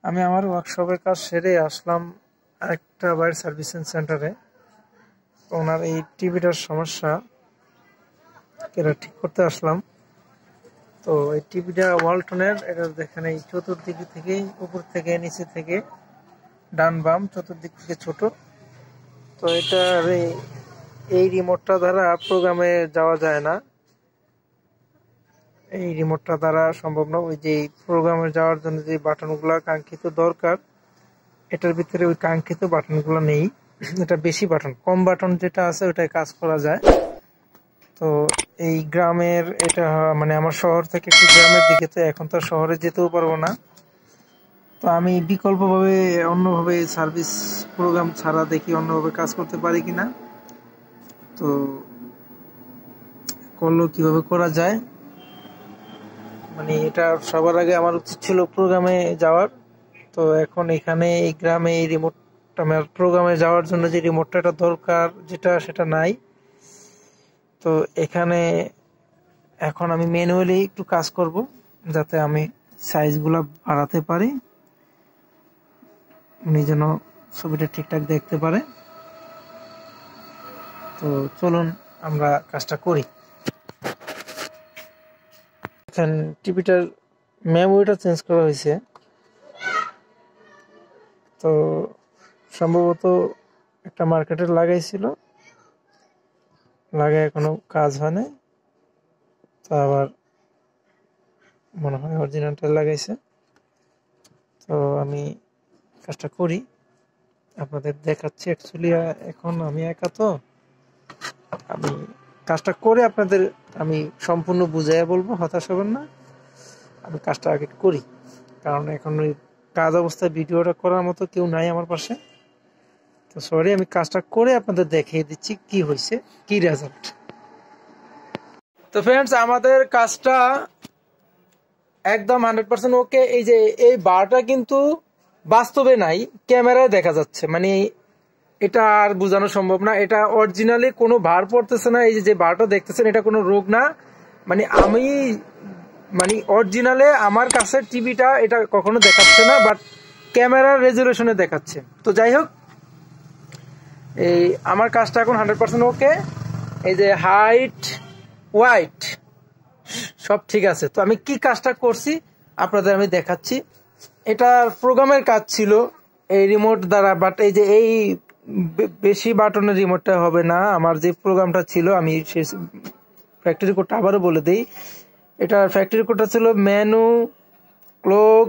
আমি আমার ওয়ার্কশপের কাজ সেরে আসলাম আরেকটা বাইর সার্ভিসিং সেন্টারে। ওনার এই টিভিটার সমস্যা এটা ঠিক করতে আসলাম। তো এই টিভিটা ওয়ালটনের, এটা দেখেন এই চতুর্দিক থেকে, উপর থেকে নিচে থেকে ডান বাম চতুর্দিক থেকে ছোট। তো এটার এই রিমোটটা দ্বারা প্রোগ্রামে যাওয়া যায় না, এই রিমোটটা দ্বারা সম্ভব না। ওই যে প্রোগ্রামে যাওয়ার জন্য যে বাটনগুলো কাঙ্ক্ষিত দরকার, এটার ভিতরে ওই কাঙ্ক্ষিত বাটনগুলো নেই। এটা বেশি বাটন, কম বাটন যেটা আছে ওটাই কাজ করা যায়। তো এই গ্রামের, এটা মানে আমার শহর থেকে একটু গ্রামের দিকে, তো এখন তো শহরে যেতেও পারবো না। তো আমি বিকল্পভাবে অন্যভাবে সার্ভিস প্রোগ্রাম ছাড়া দেখি অন্যভাবে কাজ করতে পারি কিনা। তো করলেও কিভাবে করা যায়, মানে এটা সবার আগে আমার উচিত ছিল প্রোগ্রামে যাওয়ার। তো এখন এখানে এই গ্রামে এই রিমোটটা, আমার প্রোগ্রামে যাওয়ার জন্য যে রিমোটটা দরকার যেটা, সেটা নাই। তো এখানে এখন আমি ম্যানুয়ালি একটু কাজ করব যাতে আমি সাইজগুলো বাড়াতে পারি, উনি যেন ছবিটা ঠিকঠাক দেখতে পারে। তো চলুন আমরা কাজটা করি। এখন টিভিটার মেমোরিটা চেঞ্জ করা হয়েছে, তো সম্ভবত একটা মার্কেটে লাগাইছিল, লাগায় এখনো কাজ হয় না। তো আবার মনে হয় অরিজিনালটা লাগাইছে। তো আমি কাজটা করি, আপনাদের দেখাচ্ছি। অ্যাকচুয়ালি এখন আমি একা, তো আমি কাজটা করে আপনাদের আমি সম্পূর্ণ বুঝাইয়া বলবো, হতাশ হবেন না। আমি কাজটা আগে করি, কারণ এখন ওই কাজ অবস্থায় ভিডিওটা করার মতো কেউ নাই আমার পাশে। তো সরি, আমি কাজটা করে আপনাদের দেখিয়ে দিচ্ছি কি হয়েছে, কি রেজাল্ট। তো ফ্রেন্ডস, আমাদের কাজটা একদম 100% ওকে। এই যে এই বারটা কিন্তু বাস্তবে নাই, ক্যামেরায় দেখা যাচ্ছে, মানে এটা আর বোঝানো সম্ভব না। এটা অরিজিনালি কোনো ভার পড়তেছে না। এই যে বারটা দেখতেছেন, এটা কোনো রোগ না, মানে আমি মানে অরিজিনালে আমার কাছে টিভিটা এটা কখনো দেখাচ্ছে না, বাট ক্যামেরার রেজুলেশনে দেখাচ্ছে। তো যাই হোক, এই আমার কাজটা এখন 100% ওকে। এই যে হাইট, ওয়াইট সব ঠিক আছে। তো আমি কি কাজটা করছি আপনাদের আমি দেখাচ্ছি। এটা প্রোগ্রামের কাজ ছিল এই রিমোট দ্বারা, বাট এই যে এই বেশি বাটনের রিমোটটা হবে না। আমার যে প্রোগ্রামটা ছিল, আমি ফ্যাক্টরি কোডটা আবারও বলে দিই। এটা ফ্যাক্টরি কোডটা ছিল মেনু, ক্লক,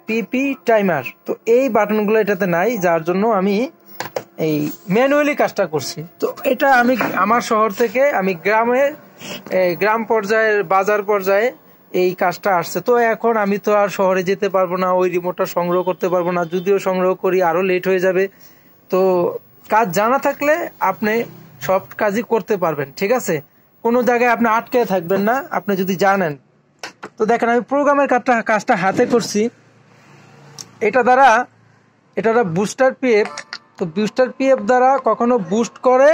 পিপি, টাইমার। তো এই বাটনগুলো এটাতে নাই, যার জন্য আমি এই ম্যানুয়ালি কাজটা করছি। তো এটা আমি আমার শহর থেকে আমি গ্রাম পর্যায়ের, বাজার পর্যায়ে এই কাজটা আসছে। তো এখন আমি তো আর শহরে যেতে পারবো না, ওই রিমোটটা সংগ্রহ করতে পারবো না। যদিও সংগ্রহ করি আরো লেট হয়ে যাবে। তো কাজ জানা থাকলে আপনি সব কাজই করতে পারবেন, ঠিক আছে? কোনো জায়গায় আপনি আটকে থাকবেন না আপনি যদি জানেন। তো দেখেন, আমি প্রোগ্রামের কাজটা হাতে করছি। এটা দ্বারা বুস্টার পিএফ। তো বুস্টার পিএফ দ্বারা কখনো বুস্ট করে,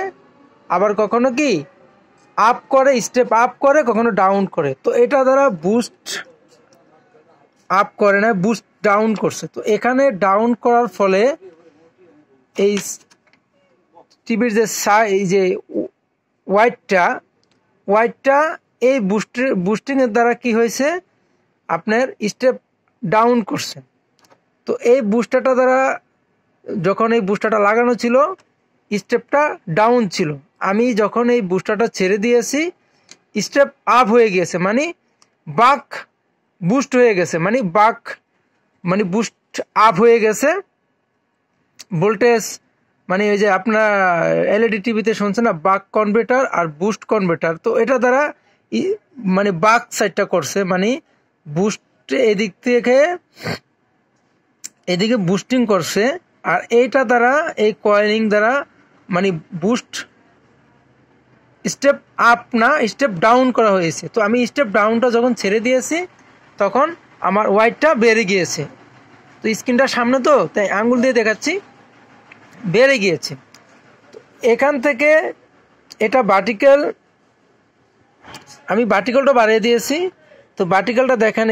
আবার কখনো কি আপ করে, স্টেপ আপ করে, কখনো ডাউন করে। তো এটা দ্বারা বুস্ট আপ করে না, বুস্ট ডাউন করছে। তো এখানে ডাউন করার ফলে এই টিভির যে এই যে ওয়াইটটা এই বুস্টিং এর দ্বারা কি হয়েছে, আপনার স্টেপ ডাউন করছে। তো এই বুস্টারটা দ্বারা, যখন এই বুস্টারটা লাগানো ছিল, স্টেপটা ডাউন ছিল। আমি যখন এই বুস্টারটা ছেড়ে দিয়েছি, স্টেপ আপ হয়ে গিয়েছে, মানে বাক বুস্ট হয়ে গেছে, মানে বুস্ট আপ হয়ে গেছে। ভোল্টেজ, মানে ওই যে আপনার এলইডি টিভিতে শুনছেন না, বাক কনভার্টার আর বুস্ট কনভার্টার। তো এটা দ্বারা মানে বাক সাইডটা করছে, মানে বুস্ট এদিক থেকে এদিকে বুস্টিং করছে। আর এইটা দ্বারা, এই কয়েলিং দ্বারা মানে বুস্ট স্টেপ আপ না, স্টেপ ডাউন করা হয়েছে। তো আমি স্টেপ ডাউনটা যখন ছেড়ে দিয়েছি, তখন আমার ওয়াইটটা বেড়ে গিয়েছে। তো স্ক্রিনটা সামনে, তো তাই আঙ্গুল দিয়ে দেখাচ্ছি, বেড়ে গিয়েছে। তো এখান থেকে এটা ভার্টিক্যাল, আমি ভার্টিক্যালটা বাড়িয়ে দিয়েছি। তো ভার্টিক্যালটা দেখেন,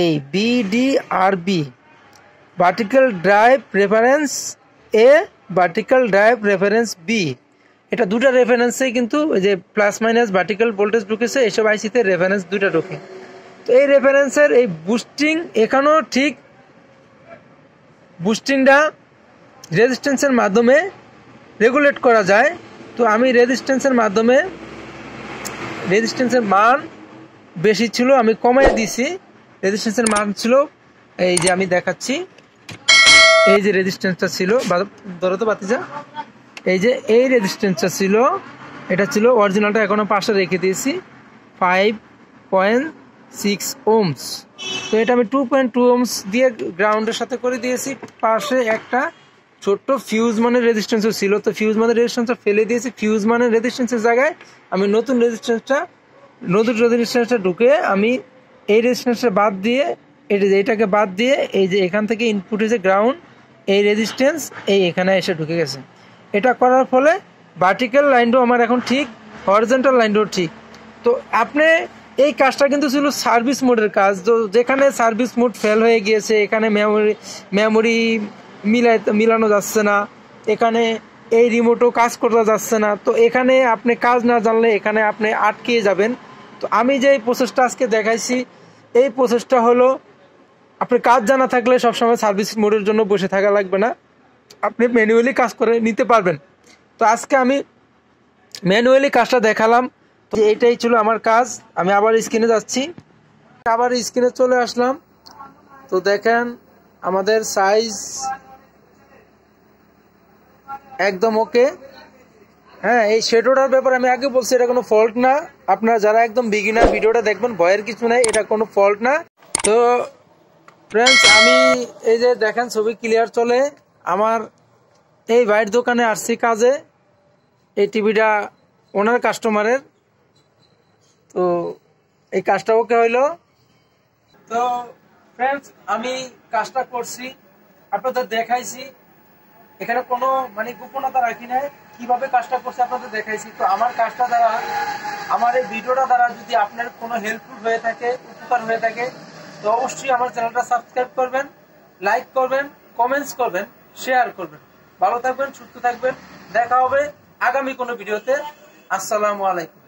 এই BDRB ভার্টিক্যাল ড্রাইভ রেফারেন্স এ, ভার্টিক্যাল ড্রাইভ রেফারেন্স বি, এটা দুটা রেফারেন্সে কিন্তু ওই যে প্লাস মাইনাস ভার্টিক্যাল ভোল্টেজ ঢুকেছে, এসব আইসিতে রেফারেন্স দুটা ঢোকে। তো এই রেফারেন্সের এই বুস্টিং এখানেও ঠিক বুস্টিংটা রেজিস্ট্যান্সের মাধ্যমে রেগুলেট করা যায়। তো আমি রেজিস্ট্যান্সের মাধ্যমে, রেজিস্ট্যান্সের মান বেশি ছিল আমি কমাই দিছি। রেজিস্ট্যান্সের মান ছিল এই যে আমি দেখাচ্ছি, এই যে রেজিস্ট্যান্সটা ছিল, ধরো তো বাতিজা, এই যে এই রেজিস্ট্যান্সটা ছিল, এটা ছিল অরিজিনালটা, এখনো পাশে রেখে দিয়েছি 5.6 ওহমস। তো এটা আমি 2.2 ওহমস দিয়ে গ্রাউন্ডের সাথে করে দিয়েছি। পাশে একটা ছোট্ট ফিউজ মানের রেজিস্ট্যান্সও ছিল, তো ফিউজ মানের রেজিস্ট্যান্সটা ফেলে দিয়েছি। ফিউজ মানের রেজিস্ট্যান্সের জায়গায় আমি নতুন রেজিস্ট্যান্সটা ঢুকে আমি এই রেজিস্ট্যান্সটা বাদ দিয়ে, এইটাকে বাদ দিয়ে এই যে এখান থেকে ইনপুট হয়েছে গ্রাউন্ড, এই রেজিস্ট্যান্স এই এখানে এসে ঢুকে গেছে। এটা করার ফলে ভার্টিক্যাল লাইনটাও আমার এখন ঠিক, হরিজন্টাল লাইনটাও ঠিক। তো আপনি এই কাজটা কিন্তু ছিল সার্ভিস মোডের কাজ। তো যেখানে সার্ভিস মোড ফেল হয়ে গিয়েছে, এখানে মেমোরি মিলানো যাচ্ছে না, এখানে এই রিমোটও কাজ করতে যাচ্ছে না, তো এখানে আপনি কাজ না জানলে এখানে আপনি আটকে যাবেন। তো আমি যে প্রসেসটা আজকে দেখাইছি, এই প্রসেসটা হলো আপনি কাজ জানা থাকলে সবসময় সার্ভিস মোডের জন্য বসে থাকা লাগবে না, আপনি ম্যানুয়ালি কাজ করে নিতে পারবেন। তো আজকে আমি ম্যানুয়ালি কাজটা দেখালাম। তো এইটাই ছিল আমার কাজ। আমি আবার স্ক্রিনে যাচ্ছি, আবার স্ক্রিনে চলে আসলাম। তো দেখেন আমাদের সাইজ একদম ওকে। হ্যাঁ, এই শ্যাডোটার ব্যাপারে আমি আগে বলছি, এটা কোনো ফল্ট না। আপনারা যারা একদম বিগিনার ভিডিওটা দেখবেন, ভয়ের কিছু নাই, এটা কোনো ফল্ট না। তো ফ্রেন্ডস, আমি এই যে দেখেন ছবি ক্লিয়ার চলে। আমার এই ভাইয়ের দোকানে আসছি কাজে, এই টিভিটা ওনার কাস্টমারের। তো এই কাজটা ওকে হইলো। তো ফ্রেন্ডস, আমি কাজটা করছি, আপনাদের দেখাইছি, এখানে কোনো মানে গোপনতা রাখি নাই, কিভাবে কাজটা করছে আপনাদের দেখাইছি। তো আমার কাজটা দ্বারা, আমার এই ভিডিওটা দ্বারা যদি আপনার কোনো হেল্পফুল হয়ে থাকে, উপকার হয়ে থাকে, তো অবশ্যই আমার চ্যানেলটা সাবস্ক্রাইব করবেন, লাইক করবেন, কমেন্টস করবেন, শেয়ার করবেন। ভালো থাকবেন, সুস্থ থাকবেন, দেখা হবে আগামী কোনো ভিডিওতে। আসসালামু আলাইকুম।